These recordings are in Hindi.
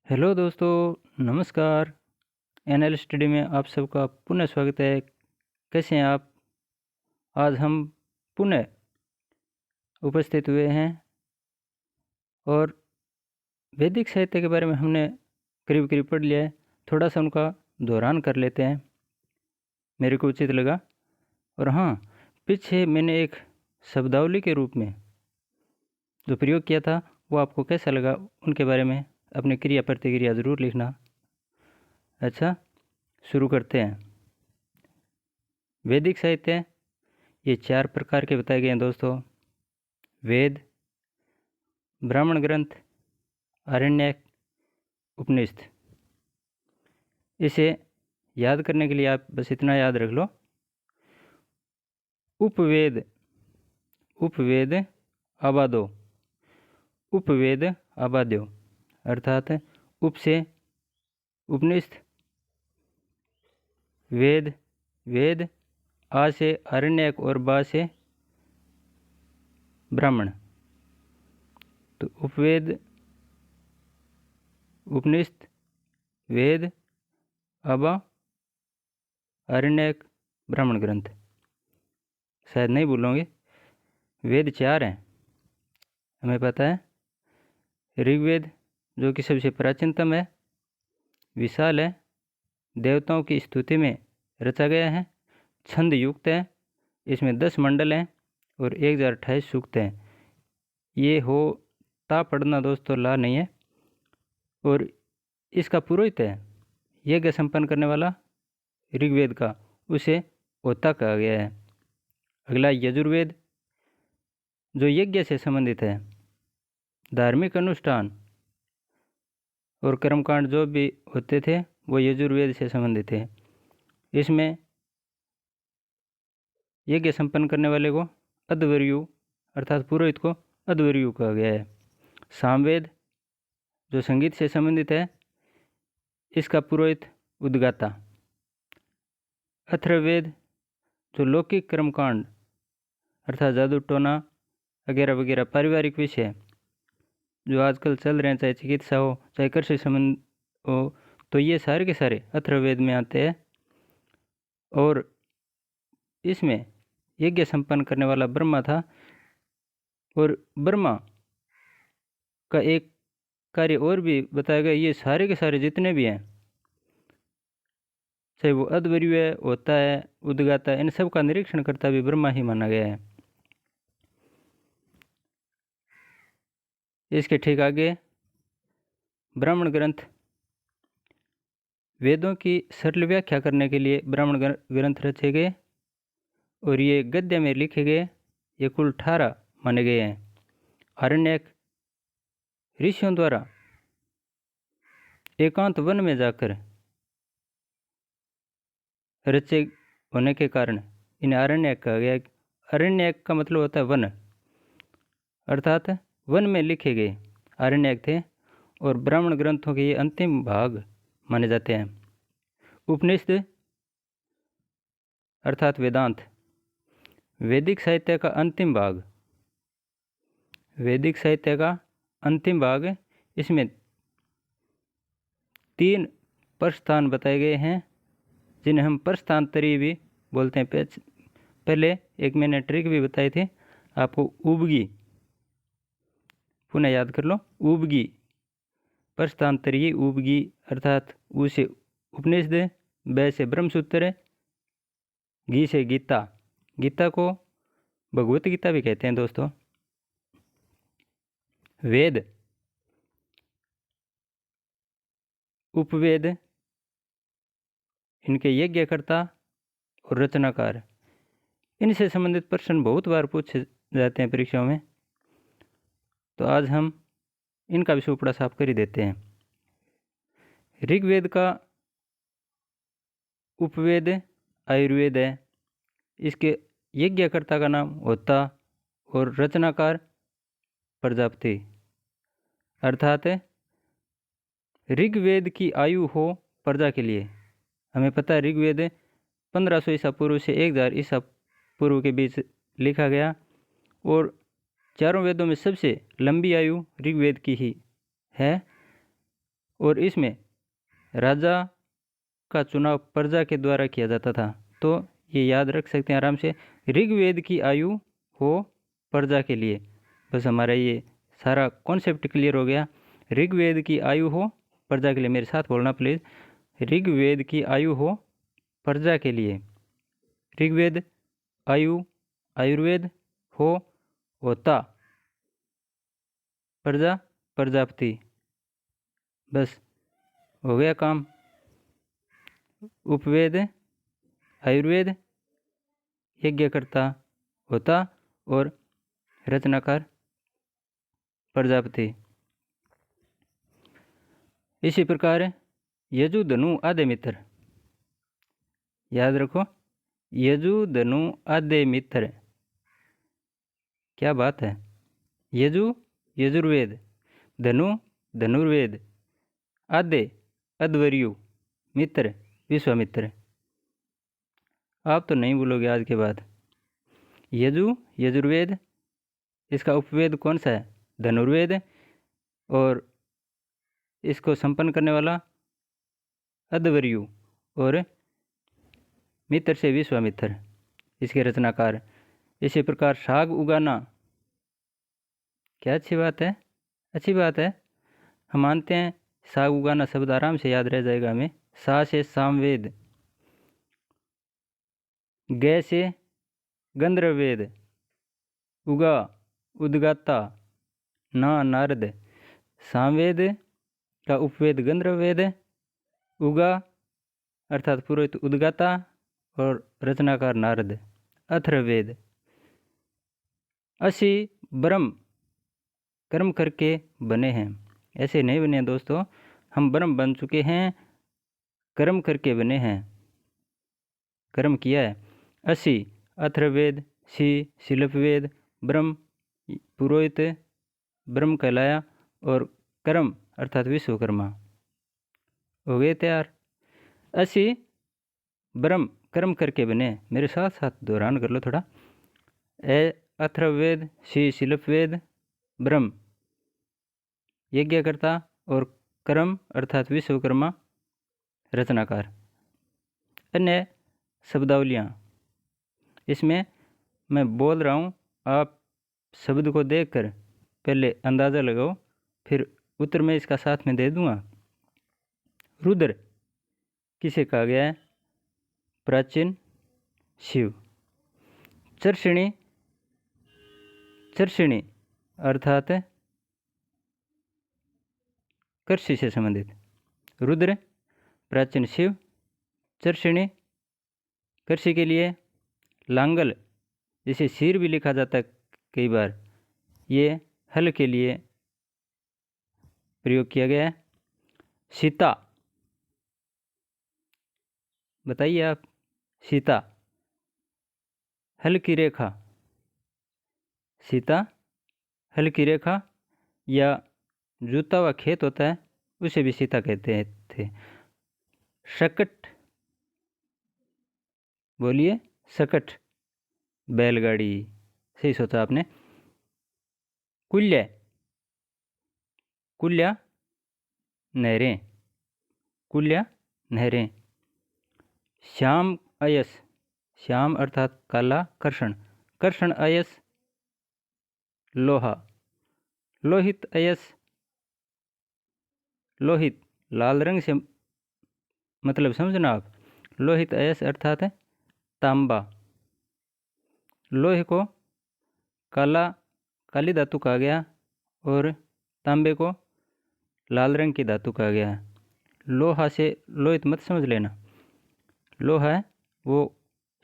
हेलो दोस्तों, नमस्कार। एनएल स्टडी में आप सबका पुनः स्वागत है। कैसे हैं आप? आज हम पुनः उपस्थित हुए हैं और वैदिक साहित्य के बारे में हमने करीब करीब पढ़ लिया है। थोड़ा सा उनका दोहरान कर लेते हैं, मेरे को उचित लगा। और हाँ, पीछे मैंने एक शब्दावली के रूप में जो प्रयोग किया था वो आपको कैसा लगा, उनके बारे में अपनी क्रिया प्रतिक्रिया ज़रूर लिखना। अच्छा, शुरू करते हैं। वैदिक साहित्य ये 4 प्रकार के बताए गए हैं दोस्तों। वेद, ब्राह्मण ग्रंथ, आरण्यक, उपनिषद। इसे याद करने के लिए आप बस इतना याद रख लो। उपवेद, उपवेद आबादो, उपवेद आबाद्यो, अर्थात उप से उपनिषद, वेद वेद, आ से आरण्यक और बा से ब्राह्मण। तो उपवेद, उपनिषद, वेद, आबा, आरण्यक, ब्राह्मण ग्रंथ। शायद नहीं भूलोगे। वेद 4 हैं, हमें पता है। ऋग्वेद जो कि सबसे प्राचीनतम है, विशाल है, देवताओं की स्तुति में रचा गया है, छंद युक्त है, इसमें 10 मंडल हैं और 1028 सूक्त हैं। ये हो ता पढ़ना दोस्तों, ला नहीं है। और इसका पुरोहित है यज्ञ संपन्न करने वाला ऋग्वेद का, उसे होता कहा गया है। अगला यजुर्वेद जो यज्ञ से संबंधित है, धार्मिक अनुष्ठान और कर्मकांड जो भी होते थे वो यजुर्वेद से संबंधित है। इसमें यज्ञ संपन्न करने वाले को अध्वर्यु अर्थात पुरोहित को अध्वर्यु कहा गया है। सामवेद जो संगीत से संबंधित है, इसका पुरोहित उद्गाता। अथर्ववेद जो लौकिक कर्मकांड अर्थात जादू टोना वगैरह वगैरह पारिवारिक विषय जो आजकल चल रहे हैं, चाहे चिकित्सा हो चाहे कृषि संबंध हो, तो ये सारे के सारे अथर्ववेद में आते हैं। और इसमें यज्ञ संपन्न करने वाला ब्रह्मा था, और ब्रह्मा का एक कार्य और भी बताया गया। ये सारे के सारे जितने भी हैं, चाहे वो अध्वर्यु है, होता है, उद्गाता है, इन सब का निरीक्षण करता भी ब्रह्मा ही माना गया है। इसके ठीक आगे ब्राह्मण ग्रंथ, वेदों की सरल व्याख्या करने के लिए ब्राह्मण ग्रंथ रचे गए और ये गद्य में लिखे गए। ये कुल 18 माने गए हैं। आरण्यक ऋषियों द्वारा एकांत वन में जाकर रचे होने के कारण इन्हें आरण्यक कहा गया। आरण्यक का मतलब होता है वन, अर्थात वन में लिखे गए आरण्यक थे। और ब्राह्मण ग्रंथों के ये अंतिम भाग माने जाते हैं। उपनिषद अर्थात वेदांत, वैदिक साहित्य का अंतिम भाग, वैदिक साहित्य का अंतिम भाग। इसमें 3 प्रस्थान बताए गए हैं, जिन्हें हम प्रस्थानत्रयी भी बोलते हैं। पहले एक मैंने ट्रिक भी बताई थी आपको, उबगी, पुनः याद कर लो। उबगी, प्रस्थानत्रयी, उबगी अर्थात उ से उपनिषद, ब से ब्रह्मसूत्र, गी से गीता। गीता को भगवत गीता भी कहते हैं दोस्तों। वेद, उपवेद, इनके यज्ञकर्ता और रचनाकार। इनसे संबंधित प्रश्न बहुत बार पूछे जाते हैं परीक्षाओं में, तो आज हम इनका भी सुपड़ा साफ कर ही देते हैं। ऋग्वेद का उपवेद आयुर्वेद है। इसके यज्ञकर्ता का नाम होता और रचनाकार प्रजापति। अर्थात ऋग्वेद की आयु हो प्रजा के लिए। हमें पता है ऋग्वेद 1500 ईसा पूर्व से 1000 ईसा पूर्व के बीच लिखा गया, और चारों वेदों में सबसे लंबी आयु ऋग्वेद की ही है। और इसमें राजा का चुनाव प्रजा के द्वारा किया जाता था। तो ये याद रख सकते हैं आराम से, ऋग्वेद की आयु हो प्रजा के लिए। बस हमारा ये सारा कॉन्सेप्ट क्लियर हो गया। ऋग्वेद की आयु हो प्रजा के लिए, मेरे साथ बोलना प्लीज़, ऋग्वेद की आयु हो प्रजा के लिए। ऋग्वेद आयु, आयुर्वेद हो होता, प्रजा प्रजापति। बस हो गया काम। उपवेद आयुर्वेद, यज्ञकर्ता होता और रचनाकार प्रजापति। इसी प्रकार यजु धनु आदे मित्र, याद रखो, यजु धनु आदे मित्र, क्या बात है। यजु यजुर्वेद, धनु धनुर्वेद, आदे अध्वर्यु, मित्र विश्वामित्र। आप तो नहीं भूलोगे आज के बाद। यजु यजुर्वेद, इसका उपवेद कौन सा है, धनुर्वेद, और इसको संपन्न करने वाला अध्वर्यु, और मित्र से विश्वामित्र, इसके रचनाकार। इसी प्रकार साग उगाना, क्या अच्छी बात है, अच्छी बात है। हम मानते हैं साग उगाना शब्द आराम से याद रह जाएगा हमें। सा से सामवेद, ग से गंधर्ववेद, उगा उद्गाता, ना नारद। सामवेद का उपवेद गंधर्ववेद, उगा अर्थात पुरोहित उद्गाता, और रचनाकार नारद अथर्ववेद। असी ब्रह्म कर्म करके बने हैं, ऐसे नहीं बने हैं दोस्तों, हम ब्रह्म बन चुके हैं, कर्म करके बने हैं, कर्म किया है। असी अथर्ववेद, सी शिल्पवेद, ब्रह्म पुरोहित ब्रह्म कहलाया, और कर्म अर्थात विश्वकर्मा। हो गए तैयार। असी ब्रह्म कर्म करके बने, मेरे साथ साथ दोहरान कर लो थोड़ा। ए अथर्ववेद, सी शिल्पवेद, ब्रह्म यज्ञकर्ता, और कर्म अर्थात विश्वकर्मा रचनाकार। अन्य शब्दावलियाँ इसमें मैं बोल रहा हूँ, आप शब्द को देखकर पहले अंदाज़ा लगाओ, फिर उत्तर में इसका साथ में दे दूँगा। रुद्र किसे कहा गया है, प्राचीन शिव। चर्षिणी, चर्षिणी अर्थात कृषि से संबंधित। रुद्र प्राचीन शिव, चर्षिणी कृषि के लिए, लांगल जिसे सिर भी लिखा जाता है कई बार, ये हल के लिए प्रयोग किया गया है। सीता, बताइए आप, सीता हल की रेखा, सीता हल की रेखा, या जूता हुआ खेत होता है उसे भी सीता कहते थे। शकट, बोलिए, शकट बैलगाड़ी, सही सोचा आपने। कुल्य, कुल्या नहरें, कुल्या नहरें। श्याम अयस, श्याम अर्थात काला, कर्षण, कर्षण अयस लोहा, लोहित अयस, लोहित लाल रंग से मतलब समझना आप, लोहित अयस अर्थात है तांबा। लोहे को काला, काली धातु कहा गया, और तांबे को लाल रंग की धातु कहा गया। लोहा से लोहित मत समझ लेना, लोहा है वो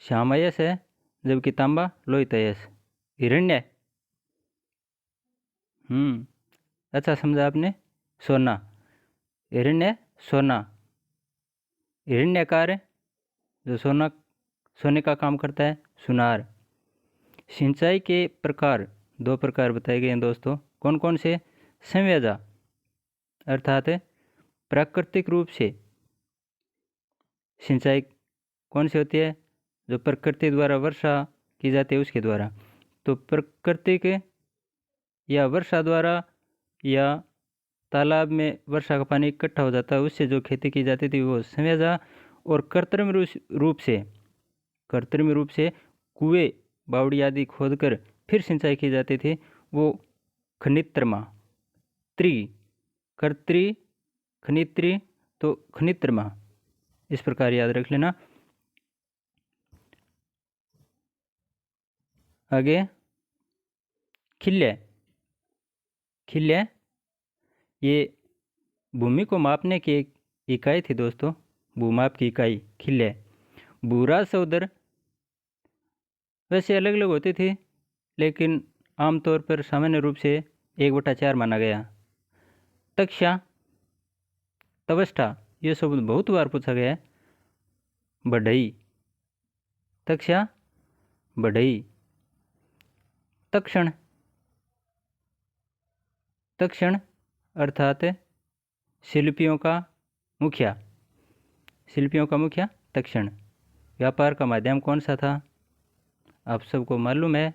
श्यामयस है, जबकि तांबा लोहित अयस। हिरण्य, अच्छा समझा आपने। सोना, हिरण्य सोना, हिरण्यकार जो सोना, सोने का काम करता है, सुनार। सिंचाई के प्रकार दो प्रकार बताए गए हैं दोस्तों, कौन कौन से। संव्यजा अर्थात प्राकृतिक रूप से सिंचाई कौन सी होती है, जो प्रकृति द्वारा वर्षा की जाती है उसके द्वारा। तो प्राकृतिक या वर्षा द्वारा या तालाब में वर्षा का पानी इकट्ठा हो जाता है, उससे जो खेती की जाती थी वो समेजा। और कृत्रिम रूप से कुएं बावड़ी आदि खोदकर फिर सिंचाई की जाती थी, वो खनित्रमा। त्रि कर्त्री खनित्री तो खनित्रमा, इस प्रकार याद रख लेना। आगे खिल्य। खिल्य ये भूमि को मापने की एक इकाई थी दोस्तों, भूमाप की इकाई खिल्य। भूराज उधर वैसे अलग अलग होती थी, लेकिन आमतौर पर सामान्य रूप से 1/4 माना गया। तक्षा तवष्टा ये शब्द बहुत बार पूछा गया है। बढ़ई, तक्षा बढ़ई। तक्षण, तक्षण अर्थात शिल्पियों का मुखिया। शिल्पियों का मुखिया तक्षण। व्यापार का माध्यम कौन सा था? आप सबको मालूम है,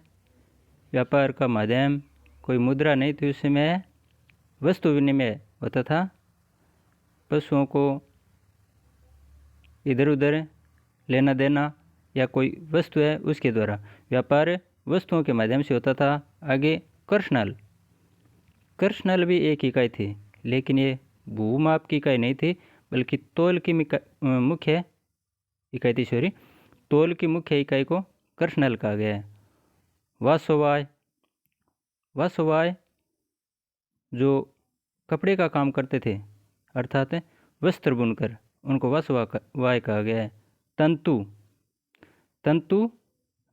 व्यापार का माध्यम कोई मुद्रा नहीं थी, उस समय वस्तु विनिमय होता था। पशुओं को इधर उधर लेना देना या कोई वस्तु है उसके द्वारा व्यापार वस्तुओं के माध्यम से होता था। आगे कर्षनल। कर्षनल भी एक इकाई थी, लेकिन ये भूमाप की इकाई नहीं थी, बल्कि तौल की मुख्य इकाई थी। सॉरी, तौल की मुख्य इकाई को कर्षनल कहा गया है। वासोवाय। वासोवाय जो कपड़े का काम करते थे, अर्थात वस्त्र बुनकर, उनको वासोवाय कहा गया है। तंतु। तंतु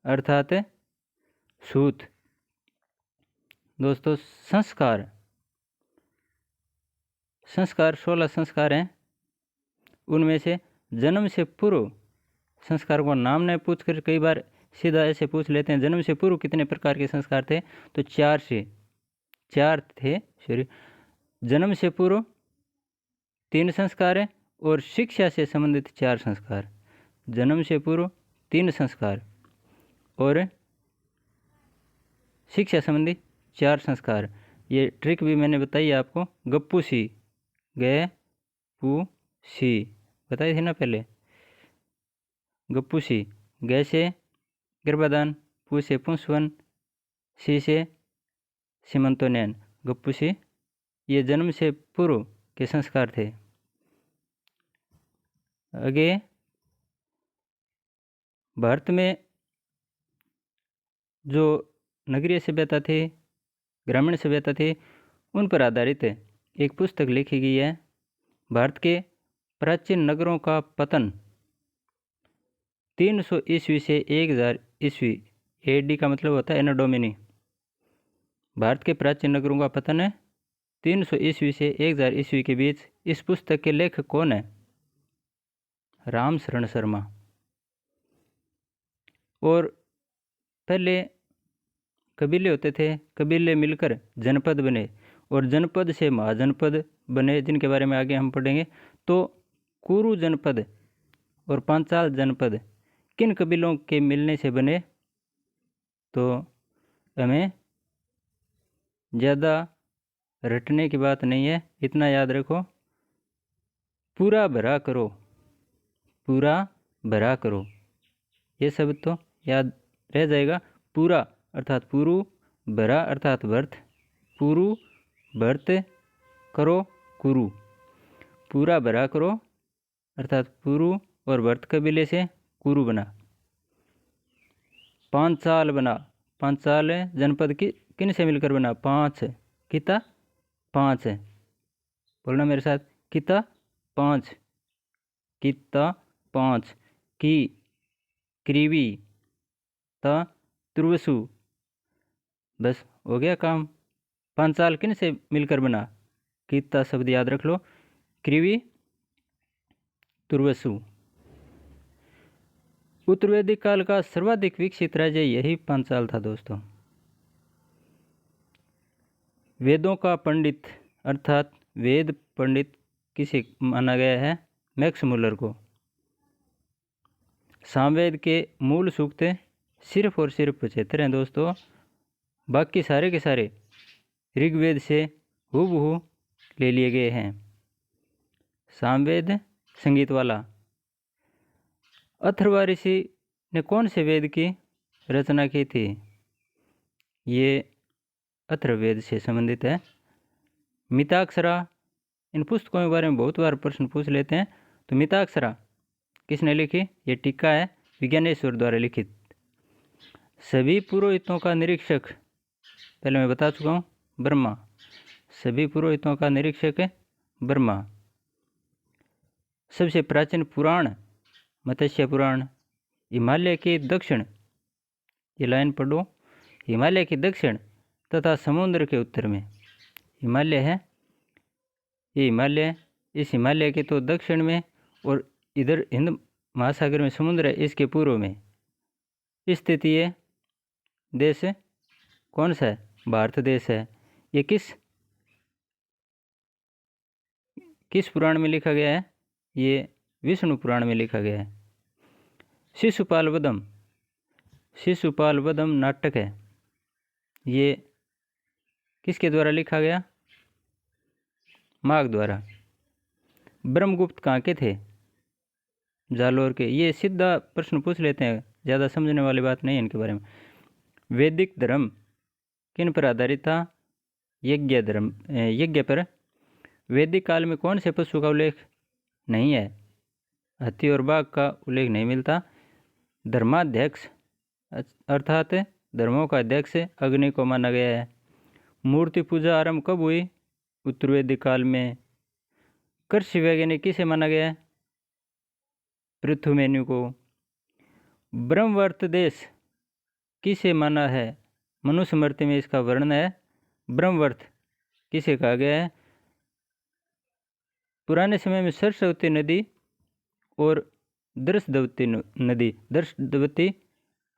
अर्थात सूत। दोस्तों संस्कार। संस्कार 16 संस्कार हैं, उनमें से जन्म से पूर्व संस्कार को नाम नहीं पूछकर कई बार सीधा ऐसे पूछ लेते हैं, जन्म से पूर्व कितने प्रकार के संस्कार थे? तो 4 थे। सॉरी, जन्म से पूर्व 3 संस्कार है और शिक्षा से संबंधित 4 संस्कार। जन्म से पूर्व 3 संस्कार और शिक्षा संबंधी 4 संस्कार। ये ट्रिक भी मैंने बताई आपको। गप्पूसी, गए पू सी बताई थी ना पहले। गप्पूसी गै से गर्भाधान, पू से पुंसवन, सी से सीमंतोनयन। गप्पूसी ये जन्म से पूर्व के संस्कार थे। आगे भारत में जो नगरीय सभ्यता थी, ग्रामीण सभ्यता थी, उन पर आधारित एक पुस्तक लिखी गई है। भारत के प्राचीन नगरों का पतन 300 ईस्वी से 1000 ईस्वी। एडी का मतलब होता है एनो डोमिनी। भारत के प्राचीन नगरों का पतन है 300 ईस्वी से 1000 ईस्वी के बीच। इस पुस्तक के लेखक कौन है? राम शरण शर्मा। और पहले कबीले होते थे, कबीले मिलकर जनपद बने और जनपद से महाजनपद बने, जिनके बारे में आगे हम पढ़ेंगे। तो कुरु जनपद और पांचाल जनपद किन कबीलों के मिलने से बने? तो हमें ज़्यादा रटने की बात नहीं है, इतना याद रखो, पूरा भरा करो, पूरा भरा करो, ये सब तो याद रह जाएगा। पूरा अर्थात पुरु, भरा अर्थात वर्त, पुरु वर्त, करो कुरु। पूरा भरा करो अर्थात पुरु और वर्त कबीले से कुरु बना। पांचाल बना। पांचाल जनपद की किन से मिलकर बना? 5 किता 5। बोलना मेरे साथ, किता 5। किता 5 की क्रीवी ता तुर्वसु। बस हो गया काम। पांचाल किन से मिलकर बना? किता शब्द याद रख लो, क्रीवी तुर्वसु। उत्तर वैदिक काल का सर्वाधिक विकसित राज्य यही पांचाल था दोस्तों। वेदों का पंडित अर्थात वेद पंडित किसे माना गया है? मैक्स मुलर को। सामवेद के मूल सूक्त सिर्फ और सिर्फ 75 हैं दोस्तों। बाकी सारे के सारे ऋग्वेद से हूबहू ले लिए गए हैं। सामवेद संगीत वाला। अथर्व ऋषि ने कौन से वेद की रचना की थी? ये अथर्ववेद से संबंधित है। मिताक्षरा। इन पुस्तकों के बारे में बहुत बार प्रश्न पूछ लेते हैं। तो मिताक्षरा किसने लिखी? ये टीका है विज्ञानेश्वर द्वारा लिखित। सभी पुरोहितों का निरीक्षक, पहले मैं बता चुका हूँ, ब्रह्मा। सभी पुरोहितों का निरीक्षक है ब्रह्मा। सबसे प्राचीन पुराण मत्स्य पुराण। हिमालय के दक्षिण, ये लाइन पढ़ो, हिमालय के दक्षिण तथा समुद्र के उत्तर में हिमालय है। ये हिमालय, इस हिमालय के तो दक्षिण में और इधर हिंद महासागर में समुद्र है, इसके पूर्व में स्थित ये देश कौन सा है? भारत देश है। ये किस पुराण में लिखा गया है? ये विष्णु पुराण में लिखा गया है। शिशुपाल वधम। शिशुपाल वधम नाटक है, ये किसके द्वारा लिखा गया? माघ द्वारा। ब्रह्मगुप्त कहाँ के थे? जालोर के। ये सीधा प्रश्न पूछ लेते हैं, ज़्यादा समझने वाली बात नहीं है इनके बारे में। वैदिक धर्म किन पर आधारित था? यज्ञ धर्म, यज्ञ पर। वैदिक काल में कौन से पशु का उल्लेख नहीं है? हाथी और बाघ का उल्लेख नहीं मिलता। धर्माध्यक्ष अर्थात धर्मों का अध्यक्ष अग्नि को माना गया है। मूर्ति पूजा आरंभ कब हुई? उत्तर वैदिक काल में। कृषि वैज्ञानिक किसे माना गया है? पृथुमेनु को। ब्रह्मवर्त देश किसे माना है? मनुस्मृति में इसका वर्णन है। ब्रह्मवर्त किसे कहा गया है? पुराने समय में सरस्वती नदी और दर्शदवती नदी, दर्शदवती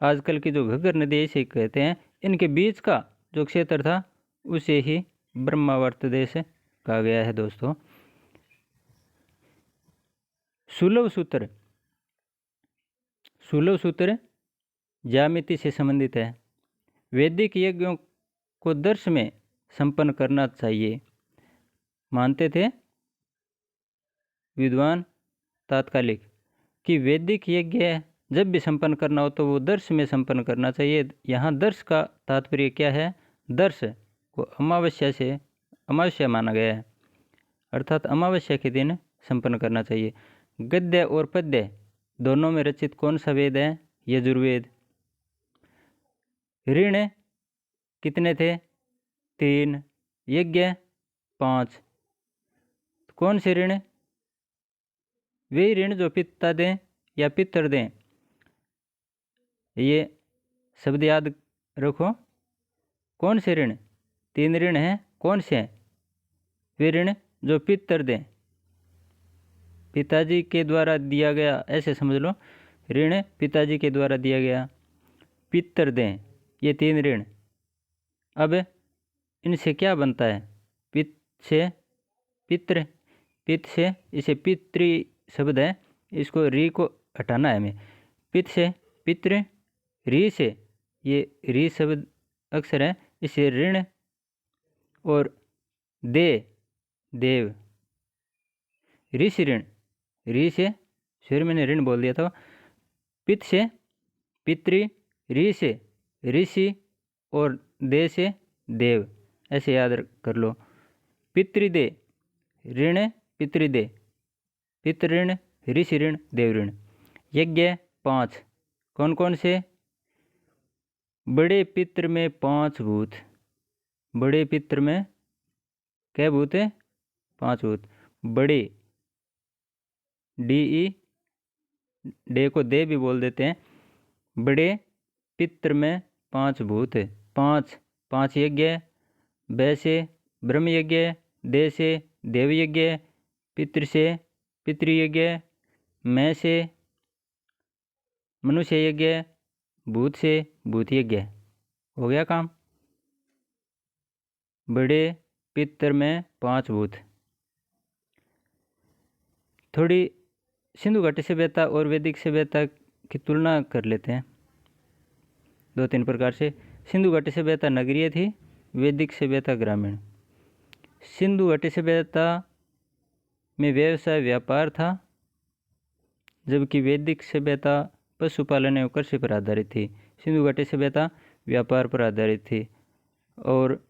आजकल की जो घग्गर नदी इसे कहते हैं, इनके बीच का जो क्षेत्र था उसे ही ब्रह्मावर्त देश कहा गया है दोस्तों। सुलभ सूत्र। सुलभ सूत्र ज्यामिति से संबंधित है। वैदिक यज्ञों को दर्श में संपन्न करना चाहिए, मानते थे विद्वान तात्कालिक कि वैदिक यज्ञ जब भी संपन्न करना हो तो वो दर्श में संपन्न करना चाहिए। यहाँ दर्श का तात्पर्य क्या है? दर्श को अमावस्या माना गया है, अर्थात अमावस्या के दिन संपन्न करना चाहिए। गद्य और पद्य दोनों में रचित कौन सा वेद है? यजुर्वेद। ऋण कितने थे? 3। यज्ञ 5। कौन से ऋण? वे ऋण जो पिता दें या पितर दें। ये शब्द याद रखो। कौन से ऋण? 3 ऋण हैं। कौन से हैं? वे ऋण जो पितर दें, पिताजी के द्वारा दिया गया, ऐसे समझ लो, ऋण पिताजी के द्वारा दिया गया, पितर दें, ये 3 ऋण। अब इनसे क्या बनता है? पित से पित्र, पित से, इसे पितृ शब्द है, इसको री को हटाना है हमें। पित से पितृ, री से, ये री शब्द अक्षर है, इसे ऋण, और देव, ऋषि ऋण, री से, फिर मैंने ऋण बोल दिया था। पित से पितृ, री से ऋषि और दे से देव, ऐसे याद कर लो। पितृदे ऋण, पितृदे, पितृण, ऋषि ऋण, देव ऋण। यज्ञ 5। कौन कौन से? बड़े पितृ में 5 भूत। बड़े पितृ में क्या भूत है? 5 भूत। बड़े, डी डे को दे भी बोल देते हैं। बड़े पितृ में 5 भूत है। 5 यज्ञ। बै से ब्रह्म यज्ञ, दे से देव यज्ञ, पितृ से पितृयज्ञ, मैं से मनुष्य यज्ञ, भूत से भूत यज्ञ। हो गया काम। बड़े पितृ में 5 भूत। थोड़ी सिंधु घाटी सभ्यता और वैदिक सभ्यता की तुलना कर लेते हैं 2-3 प्रकार से। सिंधु घाटी सभ्यता नगरीय थी, वैदिक सभ्यता ग्रामीण। सिंधु घाटी सभ्यता में व्यवसाय व्यापार था, जबकि वैदिक सभ्यता पशुपालन एवं कृषि पर आधारित थी। सिंधु घाटी सभ्यता व्यापार पर आधारित थी। और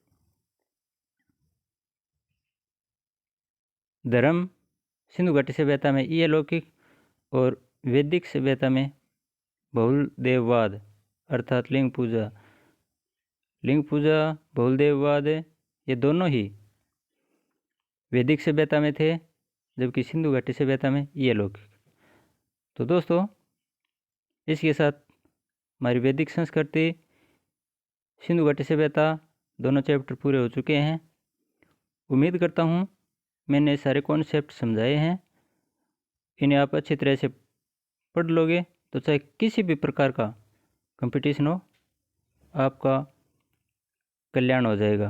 धर्म सिंधु घाटी सभ्यता में इहलौकिक और वैदिक सभ्यता में बहुदेववाद अर्थात लिंग पूजा बहुदेववाद ये दोनों ही वैदिक सभ्यता में थे, जबकि सिंधु घाटी सभ्यता में इहलौकिक। तो दोस्तों, इसके साथ हमारी वैदिक संस्कृति, सिंधु घाटी सभ्यता दोनों चैप्टर पूरे हो चुके हैं। उम्मीद करता हूँ मैंने सारे कॉन्सेप्ट समझाए हैं, इन्हें आप अच्छी तरह से पढ़ लोगे तो चाहे किसी भी प्रकार का कंपटीशन हो, आपका कल्याण हो जाएगा।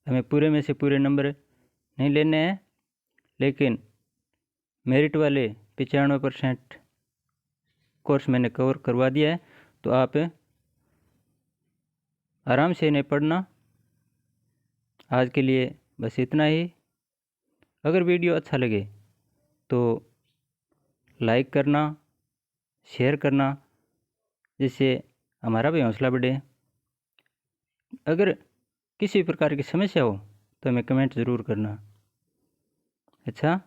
हमें पूरे में से पूरे नंबर नहीं लेने हैं, लेकिन मेरिट वाले 95% कोर्स मैंने कवर करवा दिया है, तो आप आराम से इन्हें पढ़ना। आज के लिए बस इतना ही। अगर वीडियो अच्छा लगे तो लाइक करना, शेयर करना, जिससे हमारा भी हौसला बढ़े। अगर किसी प्रकार की समस्या हो तो हमें कमेंट ज़रूर करना। अच्छा,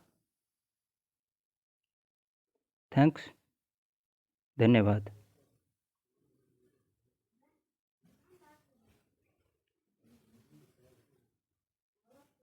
थैंक्स, धन्यवाद।